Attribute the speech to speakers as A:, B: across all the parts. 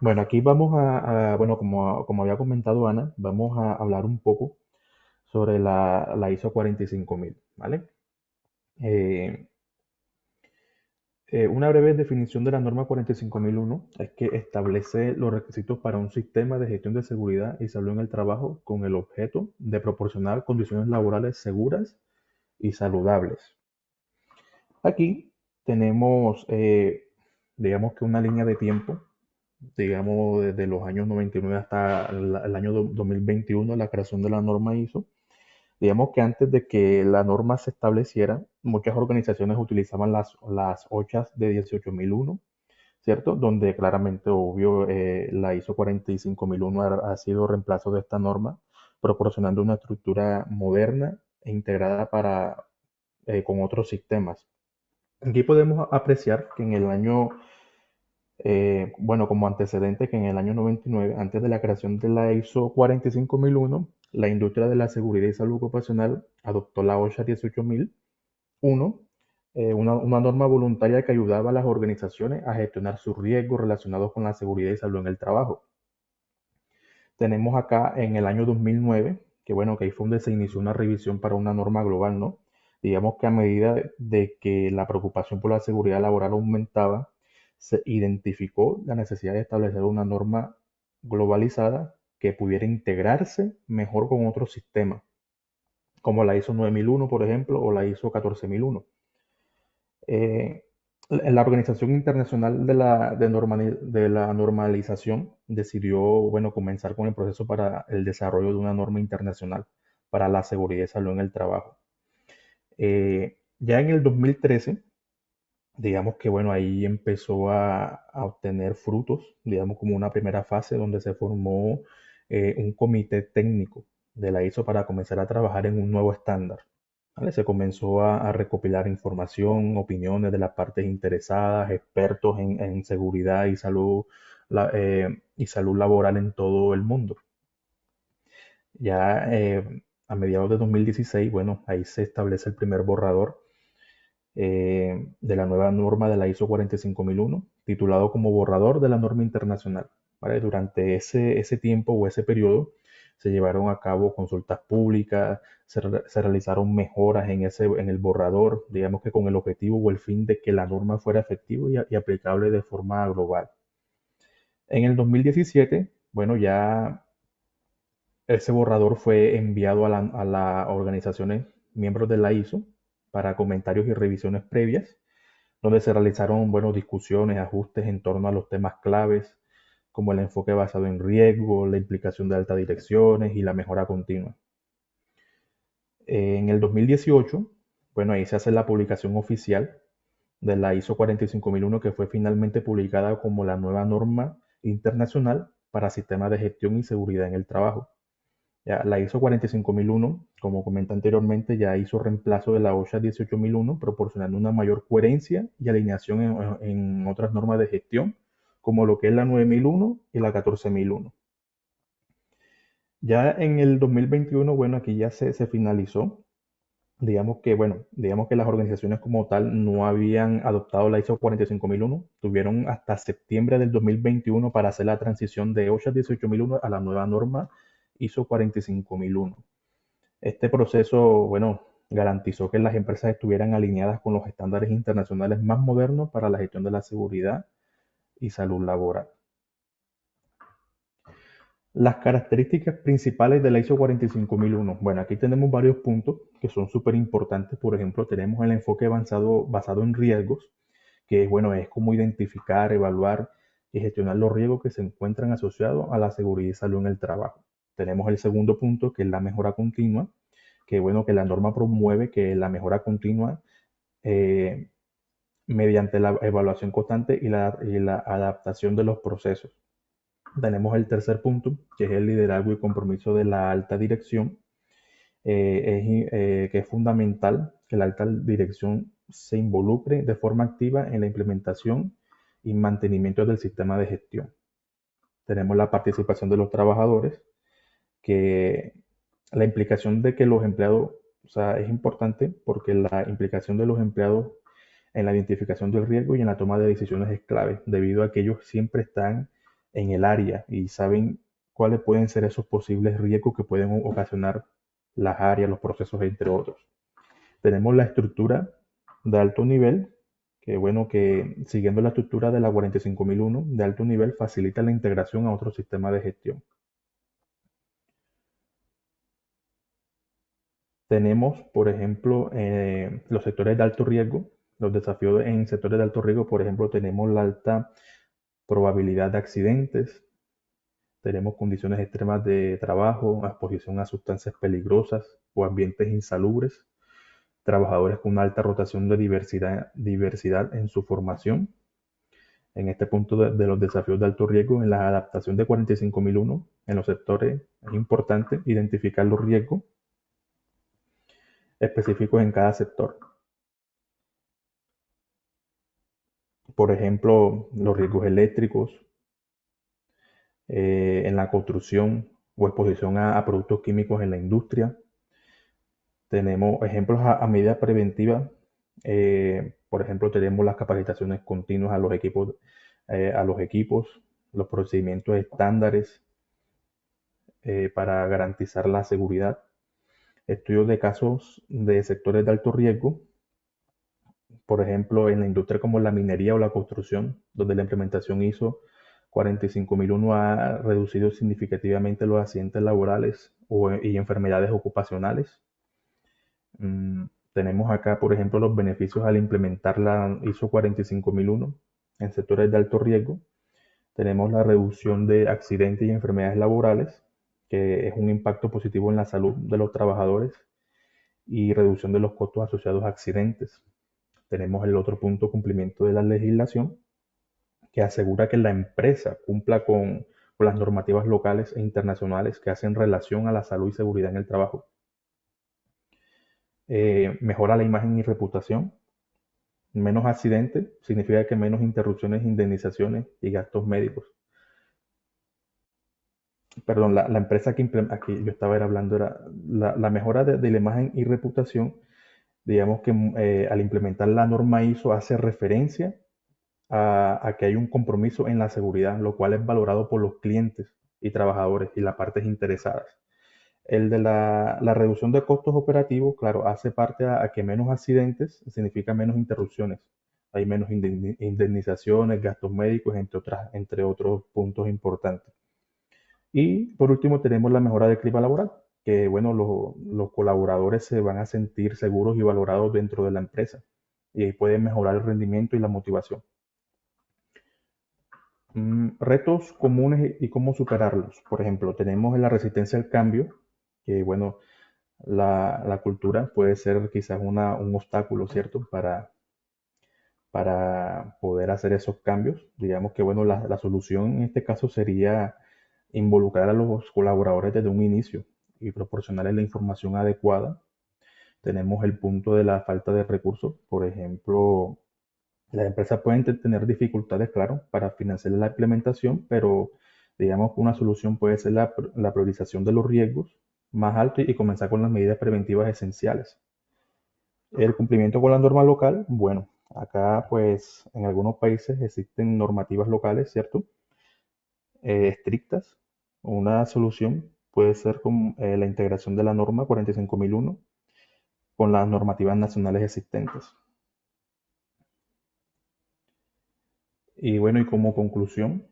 A: Bueno, aquí vamos bueno, como había comentado Ana, vamos a hablar un poco sobre la ISO 45000, ¿vale? Eh, una breve definición de la norma 45001 es que establece los requisitos para un sistema de gestión de seguridad y salud en el trabajo con el objeto de proporcionar condiciones laborales seguras y saludables. Aquí tenemos, digamos que una línea de tiempo, digamos desde los años 99 hasta el año 2021, la creación de la norma ISO. Digamos que antes de que la norma se estableciera, muchas organizaciones utilizaban las OCHAs de 18001, ¿cierto? Donde claramente, obvio, la ISO 45001 ha sido reemplazo de esta norma, proporcionando una estructura moderna e integrada con otros sistemas. Aquí podemos apreciar que en el año, bueno, como antecedente, que en el año 99, antes de la creación de la ISO 45001, la industria de la seguridad y salud ocupacional adoptó la OSHA 18001, una norma voluntaria que ayudaba a las organizaciones a gestionar sus riesgos relacionados con la seguridad y salud en el trabajo. Tenemos acá en el año 2009, que bueno, que ahí fue donde se inició una revisión para una norma global, ¿no? Digamos que a medida de que la preocupación por la seguridad laboral aumentaba, se identificó la necesidad de establecer una norma globalizada que pudiera integrarse mejor con otros sistemas, como la ISO 9001, por ejemplo, o la ISO 14001. Eh, la Organización Internacional de la Normalización decidió, bueno, comenzar con el proceso para el desarrollo de una norma internacional para la seguridad y salud en el trabajo. Ya en el 2013, digamos que, bueno, ahí empezó a obtener frutos, digamos como una primera fase donde se formó un comité técnico de la ISO para comenzar a trabajar en un nuevo estándar. ¿Vale? Se comenzó a recopilar información, opiniones de las partes interesadas, expertos en seguridad y y salud laboral en todo el mundo. Ya a mediados de 2016, bueno, ahí se establece el primer borrador de la nueva norma de la ISO 45001, titulado como borrador de la norma internacional. ¿Vale? Durante ese tiempo o ese periodo se llevaron a cabo consultas públicas, se realizaron mejoras en el borrador, digamos que con el objetivo o el fin de que la norma fuera efectiva y aplicable de forma global. En el 2017, bueno, ya ese borrador fue enviado a las organizaciones miembros de la ISO para comentarios y revisiones previas, donde se realizaron, bueno, discusiones, ajustes en torno a los temas claves, como el enfoque basado en riesgo, la implicación de altas direcciones y la mejora continua. En el 2018, bueno, ahí se hace la publicación oficial de la ISO 45001, que fue finalmente publicada como la nueva norma internacional para sistemas de gestión y seguridad en el trabajo. Ya, la ISO 45001, como comenté anteriormente, ya hizo reemplazo de la OSHA 18001, proporcionando una mayor coherencia y alineación en otras normas de gestión, como lo que es la 9001 y la 14001. Ya en el 2021, bueno, aquí ya se finalizó. Digamos que, bueno, digamos que las organizaciones como tal no habían adoptado la ISO 45001. Tuvieron hasta septiembre del 2021 para hacer la transición de OSHA 18001 a la nueva norma ISO 45001. Este proceso, bueno, garantizó que las empresas estuvieran alineadas con los estándares internacionales más modernos para la gestión de la seguridad y salud laboral. Las características principales de la ISO 45001. Bueno, aquí tenemos varios puntos que son súper importantes. Por ejemplo, tenemos el enfoque avanzado basado en riesgos, que bueno, es como identificar, evaluar y gestionar los riesgos que se encuentran asociados a la seguridad y salud en el trabajo. Tenemos el segundo punto, que es la mejora continua, que bueno, que la norma promueve que la mejora continua eh, mediante la evaluación constante y la adaptación de los procesos. Tenemos el tercer punto, que es el liderazgo y compromiso de la alta dirección, que es fundamental que la alta dirección se involucre de forma activa en la implementación y mantenimiento del sistema de gestión. Tenemos la participación de los trabajadores, que la implicación de que los empleados, o sea, es importante porque la implicación de los empleados en la identificación del riesgo y en la toma de decisiones es clave, debido a que ellos siempre están en el área y saben cuáles pueden ser esos posibles riesgos que pueden ocasionar las áreas, los procesos, entre otros. Tenemos la estructura de alto nivel, que bueno, que siguiendo la estructura de la 45001 de alto nivel facilita la integración a otro sistema de gestión. Tenemos, por ejemplo, los sectores de alto riesgo. Los desafíos en sectores de alto riesgo, por ejemplo, tenemos la alta probabilidad de accidentes, tenemos condiciones extremas de trabajo, exposición a sustancias peligrosas o ambientes insalubres, trabajadores con una alta rotación de diversidad en su formación. En este punto de los desafíos de alto riesgo, en la adaptación de 45001, en los sectores es importante identificar los riesgos específicos en cada sector. Por ejemplo, los riesgos eléctricos en la construcción o exposición a productos químicos en la industria. Tenemos ejemplos a medida preventiva. Por ejemplo, tenemos las capacitaciones continuas a los equipos, los procedimientos estándares para garantizar la seguridad. Estudios de casos de sectores de alto riesgo, por ejemplo, en la industria como la minería o la construcción, donde la implementación ISO 45001 ha reducido significativamente los accidentes laborales y enfermedades ocupacionales. Tenemos acá, por ejemplo, los beneficios al implementar la ISO 45001 en sectores de alto riesgo. Tenemos la reducción de accidentes y enfermedades laborales, que es un impacto positivo en la salud de los trabajadores y reducción de los costos asociados a accidentes. Tenemos el otro punto, cumplimiento de la legislación, que asegura que la empresa cumpla con las normativas locales e internacionales que hacen relación a la salud y seguridad en el trabajo. Mejora la imagen y reputación. Menos accidentes significa que menos interrupciones, indemnizaciones y gastos médicos. Perdón, la empresa que aquí yo estaba hablando era la mejora de la imagen y reputación. Digamos que al implementar la norma ISO hace referencia a que hay un compromiso en la seguridad, lo cual es valorado por los clientes y trabajadores y las partes interesadas. El de la reducción de costos operativos, claro, hace parte a que menos accidentes significa menos interrupciones. Hay menos indemnizaciones, gastos médicos, entre otros puntos importantes. Y por último tenemos la mejora del clima laboral, que bueno, los colaboradores se van a sentir seguros y valorados dentro de la empresa y ahí pueden mejorar el rendimiento y la motivación. Retos comunes y cómo superarlos. Por ejemplo, tenemos la resistencia al cambio, que bueno, la cultura puede ser quizás un obstáculo, ¿cierto? Para poder hacer esos cambios. Digamos que bueno, la solución en este caso sería involucrar a los colaboradores desde un inicio y proporcionarles la información adecuada. Tenemos el punto de la falta de recursos. Por ejemplo, las empresas pueden tener dificultades, claro, para financiar la implementación, pero digamos que una solución puede ser la priorización de los riesgos más altos y comenzar con las medidas preventivas esenciales. El cumplimiento con la norma local, bueno, acá pues en algunos países existen normativas locales, ¿cierto? Estrictas. Una solución puede ser con la integración de la norma 45001 con las normativas nacionales existentes. Y bueno, y como conclusión,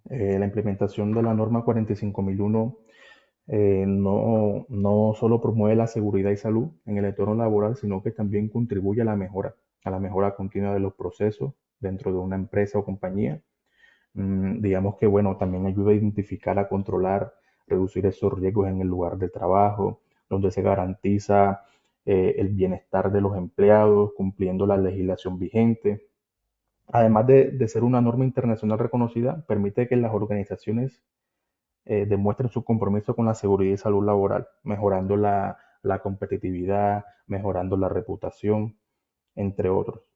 A: la implementación de la norma 45001 no solo promueve la seguridad y salud en el entorno laboral, sino que también contribuye a la mejora continua de los procesos dentro de una empresa o compañía. Digamos que, bueno, también ayuda a identificar, a controlar, reducir esos riesgos en el lugar de trabajo, donde se garantiza el bienestar de los empleados, cumpliendo la legislación vigente. Además de ser una norma internacional reconocida, permite que las organizaciones demuestren su compromiso con la seguridad y salud laboral, mejorando la competitividad, mejorando la reputación, entre otros.